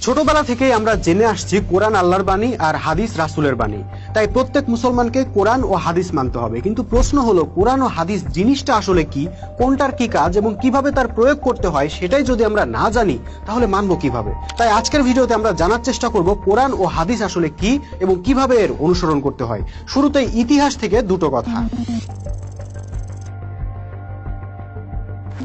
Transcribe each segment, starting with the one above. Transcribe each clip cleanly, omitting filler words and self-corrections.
ছোটবেলা থেকেই আমরা জেনে আসছি কোরআন আল্লাহর বাণী আর হাদিস রাসূলের বাণী। তাই প্রত্যেক মুসলমানকে কোরআন ও হাদিস মানতে হবে। কিন্তু প্রশ্ন হলো, কোরআন ও হাদিস জিনিসটা আসলে কি, কোনটার কি কাজ এবং কিভাবে তার প্রয়োগ করতে হয় সেটাই যদি আমরা না জানি তাহলে মানবো কিভাবে। তাই আজকের ভিডিওতে আমরা জানার চেষ্টা করব কোরআন ও হাদিস আসলে কি এবং কিভাবে এর অনুসরণ করতে হয়। শুরুতেই ইতিহাস থেকে দুটো কথা।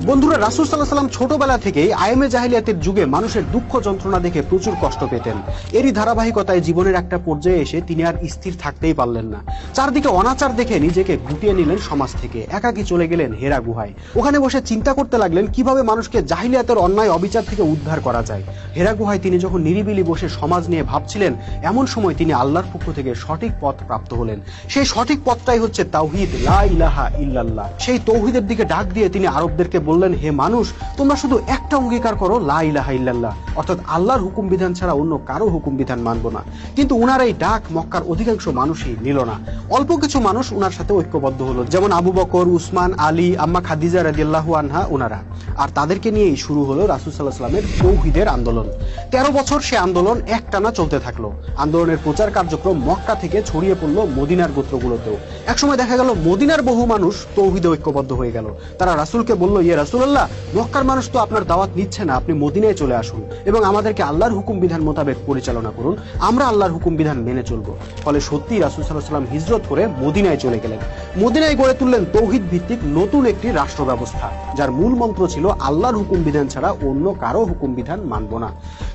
বন্ধুরা, রাসূল সাল্লাল্লাহু আলাইহি ওয়াসাল্লাম ছোটবেলা থেকেই আয়েমে জাহেলিয়াতের যুগে মানুষের দুঃখ যন্ত্রণা দেখে প্রচুর কষ্ট পেতেন। এরই ধারাবাহিকতায় জীবনের একটা পর্যায়ে এসে তিনি আর স্থির থাকতেই পারলেন না। চারদিকে অনাচার দেখে নিজেকে গুটিয়ে নিলেন সমাজ থেকে, একাকী চলে গেলেন হেরা গুহায়। ওখানে বসে চিন্তা করতে লাগলেন কিভাবে মানুষকে জাহিলিয়াতের অন্যায় অবিচার থেকে উদ্ধার করা যায়। হেরা গুহায় তিনি যখন নিরিবিলি বসে সমাজ নিয়ে ভাবছিলেন, এমন সময় তিনি আল্লাহর পক্ষ থেকে সঠিক পথ প্রাপ্ত হলেন। সেই সঠিক পথটাই হচ্ছে তাওহীদ, লা ইলাহা ইল্লাল্লাহ। সেই তাওহীদের দিকে ডাক দিয়ে তিনি আরবদেরকে বললেন, হে মানুষ, তোমরা শুধু একটা অঙ্গীকার করো, লা ইলাহা ইল্লাল্লাহ, অর্থাৎ আল্লাহর হুকুম বিধান ছাড়া অন্য কারো হুকুম বিধান মানবো না। কিন্তু উনার এই ডাক মক্কার অধিকাংশ মানুষই নিল না। অল্প কিছু মানুষ উনার সাথে ঐক্যবদ্ধ হলো, যেমন আবু বকর, উসমান, আলী, আম্মা খাদিজা রাদিয়াল্লাহু আনহা উনারা। আর তাদেরকে নিয়েই শুরু হলো রাসূল সাল্লাল্লাহু আলাইহি ওয়াসাল্লামের তাওহীদের আন্দোলন। 13 বছর সে আন্দোলন একটানা চলতে থাকলো। আন্দোলনের প্রচার কার্যক্রম মক্কা থেকে ছড়িয়ে পড়লো মদিনার গোত্রগুলোতেও। একসময় দেখা গেল মদিনার বহু মানুষ তাওহীদে ঐক্যবদ্ধ হয়ে গেল। তারা রাসূলকে বলল, ইয়া রাসূলুল্লাহ, মক্কার মানুষ তো আপনার দাওয়াত নিচ্ছে না, আপনি মদিনায় চলে আসুন এবং আমাদেরকে আল্লাহর হুকুম বিধান মোতাবেক পরিচালনা করুন, আমরা আল্লাহর হুকুম বিধান মেনে চলবো। ফলে সত্যি রাসূল সাল্লাল্লাহু আলাইহি ওয়াসাল্লাম হিজরত করে মদিনায় চলে গেলেন। মদিনায় গড়ে তুললেন তাওহীদ ভিত্তিক নতুন একটি রাষ্ট্র ব্যবস্থা, যার মূল মন্ত্র ছিল আল্লাহর হুকুম বিধান ছাড়া অন্য কারো হুকুম বিধান মানব না।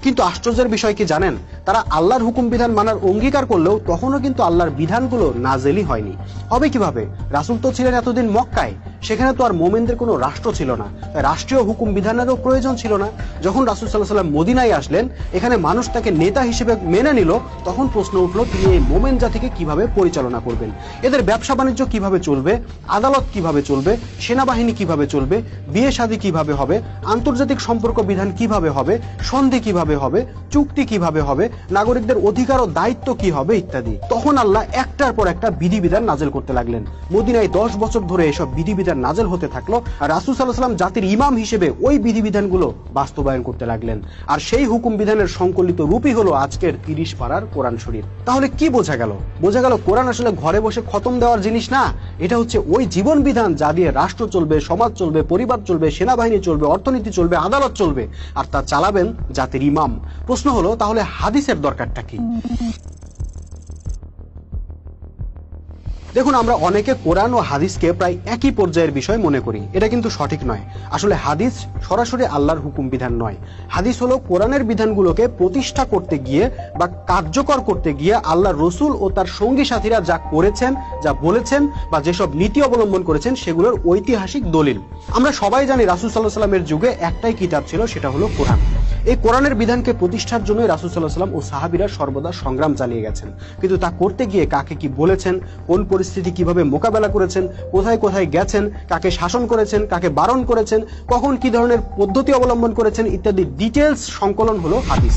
কিন্তু আশ্চর্যের বিষয় কি জানেন, তারা আল্লাহর হুকুম বিধান মানার অঙ্গীকার করলেও তখনও কিন্তু আল্লাহর বিধানগুলো নাজেলই হয়নি। হবে কিভাবে? রাসূল তো ছিলেন এতদিন মক্কায়, সেখানে তো আর মুমিনদের কোনো রাষ্ট্র ছিল না, তাই রাষ্ট্রীয় হুকুম বিধানেরও প্রয়োজন ছিল না। যখন রাসূল সাল্লাল্লাহু আলাইহি ওয়াসাল্লাম মদিনায় আসলেন, এখানে মানুষ তাকে নেতা হিসেবে মেনে নিল, তখন প্রশ্ন উঠলো তিনি এই মুমিন জাতিকে কিভাবে পরিচালনা করবেন, এদের ব্যবসা বাণিজ্য কিভাবে চলবে, আদালত কিভাবে চলবে, সেনাবাহিনী কিভাবে চলবে, বিয়ে শাদী কিভাবে হবে, আন্তর্জাতিক সম্পর্ক বিধান কিভাবে হবে, সন্ধি কিভাবে হবে, চুক্তি কিভাবে হবে, নাগরিকদের অধিকার ও দায়িত্ব কি হবে ইত্যাদি। তখন আল্লাহ একটার পর একটা বিধিবিধান নাজেল করতে লাগলেন। মদিনায় 10 বছর ধরে এসব বিধিবিধান নাজেল হতে থাকলো, আর রাসূল সাল্লাল্লাহু আলাইহি ওয়াসাল্লাম জাতির ইমাম হিসেবে ওই বিধিবিধানগুলো বাস্তবায়ন করতে লাগলেন। আর সেই হুকুম বিধানের সংকলিত রূপই হলো আজকের 30 পারার কোরআন শরীফ। তাহলে কি বোঝা গেল? বোঝা গেল কোরআন আসলে ঘরে বসে খতম দেওয়ার জিনিস না, এটা হচ্ছে ওই জীবন বিধান যা দিয়ে রাষ্ট্র চলবে, সমাজ চলবে, পরিবার চলবে, সেনাবাহিনী চলবে, অর্থনীতি চলবে, আদালত চলবে, আর তা চালাবেন জাতির ইমাম। প্রশ্ন হলো, তাহলে হাদিসের দরকারটা কি? দেখুন, আমরা অনেকে কোরআন ও হাদিসকে প্রায় একই পর্যায়ের বিষয় মনে করি। এটা কিন্তু সঠিক নয়। আসলে হাদিস সরাসরি আল্লাহর হুকুম বিধান নয়। হাদিস হলো কোরআনের বিধানগুলোকে প্রতিষ্ঠা করতে গিয়ে বা কার্যকর করতে গিয়ে আল্লাহর রাসূল ও তার সঙ্গী সাথীরা যা করেছেন, যা বলেছেন বা যেসব নীতি অবলম্বন করেছেন সেগুলোর ঐতিহাসিক দলিল। আমরা সবাই জানি রাসূল সাল্লাল্লাহু আলাইহি ওয়াসাল্লামের যুগে একটাই কিতাব ছিল, সেটা হলো কোরআন। এই কোরআনের বিধানকে প্রতিষ্ঠার জন্য রাসূল সাল্লাল্লাহু আলাইহি ওয়াসাল্লাম ও সাহাবীরা সর্বদা সংগ্রাম চালিয়ে গেছেন। কিন্তু তা করতে গিয়ে কাকে কি বলেছেন, কোন পরিস্থিতি কিভাবে মোকাবেলা করেছেন, কোথায় কোথায় গেছেন, কাকে শাসন করেছেন, কাকে বারণ করেছেন, কখন কি ধরনের পদ্ধতি অবলম্বন করেছেন ইত্যাদি ডিটেলস সংকলন হলো হাদিস।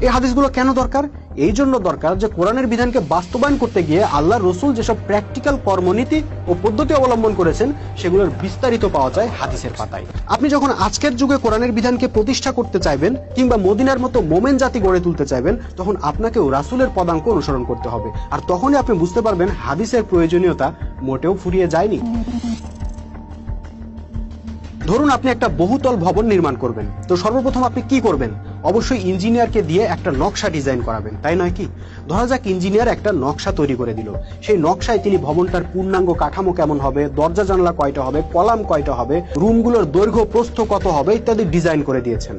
এই হাদিসগুলো কেন দরকার? এই জন্য দরকার যে কোরআনের বিধানকে বাস্তবায়ন করতে গিয়ে আল্লাহর রাসূল যেসব প্র্যাকটিক্যাল কর্মনীতি ও পদ্ধতি অবলম্বন করেছেন সেগুলোর বিস্তারিত পাওয়া যায় হাদিসের পাতায়। আপনি যখন আজকের যুগে কোরআনের বিধানকে প্রতিষ্ঠা করতে চাইবেন কিংবা মদিনার মতো মোমেন জাতি গড়ে তুলতে চাইবেন, তখন আপনাকেও রাসূলের পদাঙ্ক অনুসরণ করতে হবে। আর তখনই আপনি বুঝতে পারবেন হাদিসের প্রয়োজনীয়তা মোটেও ফুরিয়ে যায়নি। ধরুন আপনি একটা বহুতল ভবন নির্মাণ করবেন, তো সর্বপ্রথম আপনি কি করবেন? অবশ্যই ইঞ্জিনিয়ারকে দিয়ে একটা নকশা ডিজাইন করাবেন, তাই নয় কি? ধরা যাক ইঞ্জিনিয়ার একটা নকশা তৈরি করে দিল। সেই নকশায় তিনি ভবনটার পূর্ণাঙ্গ কাঠামো কেমন হবে, দরজা জানলা কয়টা হবে, কলাম কয়টা হবে, রুমগুলোর দৈর্ঘ্য প্রস্থ কত হবে ইত্যাদি ডিজাইন করে দিয়েছেন।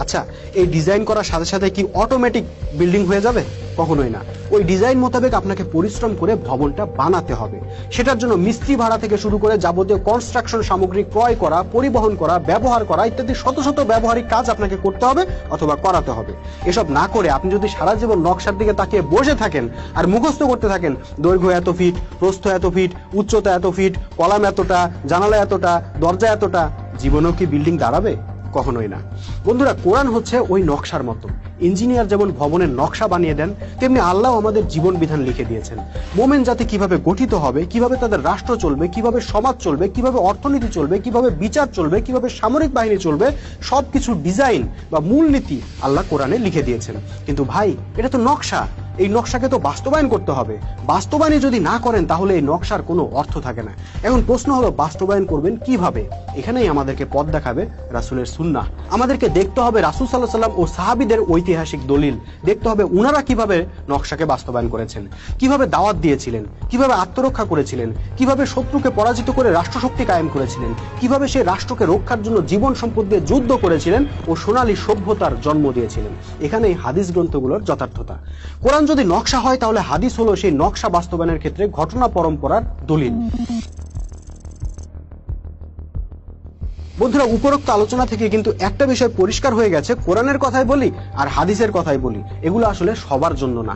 আচ্ছা, এই ডিজাইন করার সাথে সাথে কি অটোমেটিক বিল্ডিং হয়ে যাবে? কখনোই না। ওই ডিজাইন মোতাবেক আপনাকে পরিশ্রম করে ভবনটা বানাতে হবে। সেটার জন্য মিস্ত্রি ভাড়া থেকে শুরু করে যাবতীয় কনস্ট্রাকশন সামগ্রী ক্রয় করা, পরিবহন করা, ব্যবহার করা ইত্যাদি শত শত ব্যবহারিক কাজ আপনাকে করতে হবে অথবা করাতে হবে। এসব না করে আপনি যদি সারা জীবন নকশার দিকে তাকিয়ে বসে থাকেন আর মুখস্থ করতে থাকেন, দৈর্ঘ্য এত ফিট, প্রস্থ এত ফিট, উচ্চতা এত ফিট, কলাম এতটা, জানালা এতটা, দরজা এতটা, জীবনেও কি বিল্ডিং দাঁড়াবে? কখনোই না। বন্ধুরা, কোরআন হচ্ছে ওই নকশার মতো। ইঞ্জিনিয়ার যেমন ভবনের নকশা বানিয়ে দেন, তেমনি আল্লাহ আমাদের জীবন বিধান লিখে দিয়েছেন। মোমেন জাতি কিভাবে গঠিত হবে, কিভাবে তাদের রাষ্ট্র চলবে, কিভাবে সমাজ চলবে, কিভাবে অর্থনীতি চলবে, কিভাবে বিচার চলবে, কিভাবে সামরিক বাহিনী চলবে, সবকিছু ডিজাইন বা মূলনীতি আল্লাহ কোরআনে লিখে দিয়েছেন। কিন্তু ভাই, এটা তো নকশা, এই নকশাকে তো বাস্তবায়ন করতে হবে। বাস্তবায়ন যদি না করেন তাহলে এই নকশার কোনো অর্থ থাকে না। এখন প্রশ্ন হলো, বাস্তবায়ন করবেন কিভাবে? এখানেই আমাদেরকে পথ দেখাবে রাসূলের সুন্নাহ। আমাদেরকে দেখতে হবে রাসূল সাল্লাল্লাহু আলাইহি ওয়াসাল্লাম ও সাহাবীদের ঐতিহাসিক দলিল, দেখতে হবে উনারা কিভাবে নকশাকে বাস্তবায়ন করেছেন, কিভাবে দাওয়াত দিয়েছিলেন, কিভাবে আত্মরক্ষা করেছিলেন, কিভাবে শত্রুকে পরাজিত করে রাষ্ট্রশক্তি কায়েম করেছিলেন, কিভাবে সেই রাষ্ট্রকে রক্ষার জন্য জীবন সম্পদ দিয়ে যুদ্ধ করেছিলেন ও সোনালী সভ্যতার জন্ম দিয়েছিলেন। এখানেই হাদিস গ্রন্থগুলোর যথার্থতা। কোরআন যদি নকশা হয় তাহলে হাদিস হলো সেই নকশা বাস্তবায়নের ক্ষেত্রে ঘটনা পরম্পরার দলিল। বন্ধুরা, উপরোক্ত আলোচনা থেকে কিন্তু একটা বিষয় পরিষ্কার হয়ে গেছে, কোরআনের কথাই বলি আর হাদিসের কথাই বলি, এগুলো আসলে সবার জন্য না।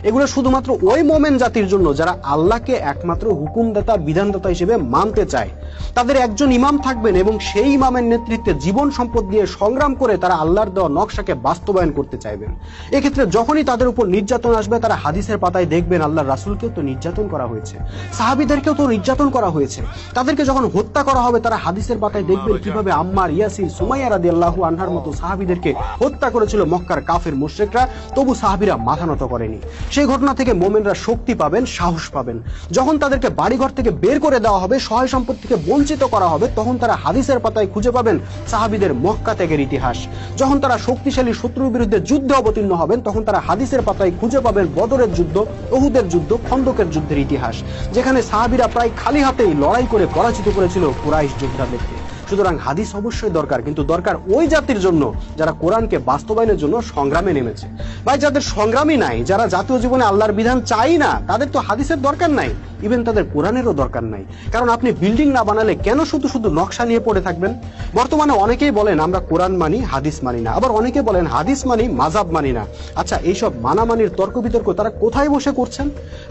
এগুলো শুধুমাত্র ওই মোমেন জাতির জন্য যারা আল্লাহকে একমাত্র হুকুমদাতা বিধানদাতা হিসেবে মানতে চায়। তাদের একজন ইমাম থাকবেন এবং সেই ইমামের নেতৃত্বে জীবন সম্পদ দিয়ে সংগ্রাম করে তারা আল্লাহর দেওয়া নকশাকে বাস্তবায়ন করতে চাইবেন। এক্ষেত্রে যখনই তাদের উপর নির্যাতন আসবে, তারা হাদিসের পাতায় দেখবেন আল্লাহর রাসূলকেও তো নির্যাতন করা হয়েছে, সাহাবীদেরকেও তো নির্যাতন করা হয়েছে। তাদেরকে যখন হত্যা করা হবে, তারা হাদিসের পাতায় দেখবেন কিভাবে আম্মার, ইয়াসির, সুমাইয়া রাদিয়াল্লাহু আনহার মতো সাহাবীদেরকে হত্যা করেছিল মক্কার কাফের মুশরিকরা, তবু সাহাবীরা মাথা নত করেনি। সেই ঘটনা থেকে মোমেনরা শক্তি পাবেন, সাহস পাবেন। যখন তাদেরকে বাড়িঘর থেকে বের করে দেওয়া হবে, সহায় সম্পদ থেকে বঞ্চিত করা হবে, তখন তারা হাদিসের পাতায় খুঁজে পাবেন সাহাবীদের মক্কা ত্যাগের ইতিহাস। যখন তারা শক্তিশালী শত্রুর বিরুদ্ধে যুদ্ধে অবতীর্ণ হবেন, তখন তারা হাদিসের পাতায় খুঁজে পাবেন বদরের যুদ্ধ, উহুদের যুদ্ধ, খন্দকের যুদ্ধের ইতিহাস, যেখানে সাহাবীরা প্রায় খালি হাতেই লড়াই করে পরাজিত করেছিল কুরাইশ যোদ্ধাদেরকে। সুতরাং হাদিস অবশ্যই দরকার, কিন্তু দরকার ওই জাতির জন্য যারা কোরআনকে বাস্তবায়নের জন্য সংগ্রামে নেমেছে। ভাই, যাদের সংগ্রামই নাই, যারা জাতীয় জীবনে আল্লাহর বিধান চাই না, তাদের তো হাদিসের দরকার নাই, ইভেন তাদের কোরআনেরও দরকার নাই। কারণ আপনি বিল্ডিং না বানালে কেন শুধু শুধু নকশা নিয়ে পড়ে থাকবেন? বর্তমানে অনেকেই বলেন আমরা কোরআন মানি, হাদিস মানি না, আবার অনেকে বলেন হাদিস মানি, মাযহাব মানি না। আচ্ছা, এইসব মানামানির তর্ক বিতর্ক তারা কোথায় বসে করছেন?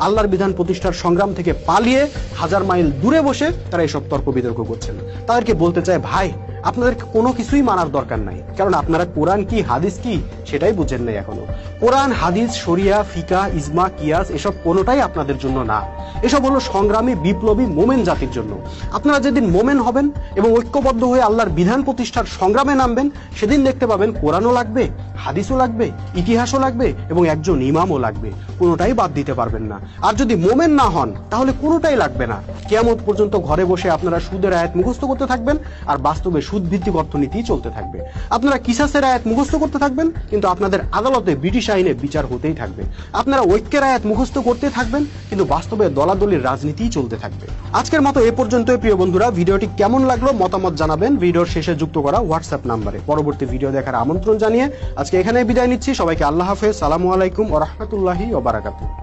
আল্লাহর বিধান প্রতিষ্ঠার সংগ্রাম থেকে পালিয়ে হাজার মাইল দূরে বসে তারা এইসব তর্ক বিতর্ক করছেন। তাদেরকে বলতে চায়, ভাই, আপনাদের কোনো কিছুই মানার দরকার নাই, কারণ আপনারা কোরআন কি হাদিস কি সেটাই বুঝেন নাই এখনো। কোরআন, হাদিস, শরিয়া, ফিকা, ইজমা, কিয়াস এসব কোনোটাই আপনাদের জন্য না। এসব হলো সংগ্রামী বিপ্লবী মোমেন জাতির জন্য। আপনারা যেদিন মোমেন হবেন এবং ঐক্যবদ্ধ হয়ে আল্লাহর বিধান প্রতিষ্ঠার সংগ্রামে নামবেন, সেদিন দেখতে পাবেন কোরআনও লাগবে, হাদিসও লাগবে, ইতিহাসও লাগবে এবং একজন ইমামও লাগবে। কোনোটাই বাদ দিতে পারবেন না। আর যদি মোমেন না হন তাহলে কোনোটাই লাগবে না। কিয়ামত পর্যন্ত ঘরে বসে আপনারা সুদের আয়াত মুখস্থ করতে থাকবেন আর বাস্তবে সুদ ভিত্তিক অর্থনীতি চলতে থাকবে। আপনারা কিসাসের আয়াত মুখস্থ করতে থাকবেন, কিন্তু আপনাদের আদালতে ব্রিটিশ আইনে বিচার হতেই থাকবে। আপনারা ঐক্যের আয়াত মুখস্থ করতে থাকবেন, কিন্তু বাস্তবে দলাদলির রাজনীতিই চলতে থাকবে। আজকের মতো এ পর্যন্তই প্রিয় বন্ধুরা। ভিডিওটি কেমন লাগলো মতামত জানাবেন ভিডিওর শেষে যুক্ত করা হোয়াটসঅ্যাপ নাম্বারে। পরবর্তী ভিডিও দেখার আমন্ত্রণ জানিয়ে আজকে এখানেই বিদায় নিচ্ছি। সবাইকে আল্লাহ হাফেজ, সালামু আলাইকুম ওয়া রাহমাতুল্লাহি ওয়া বারাকাতুহু।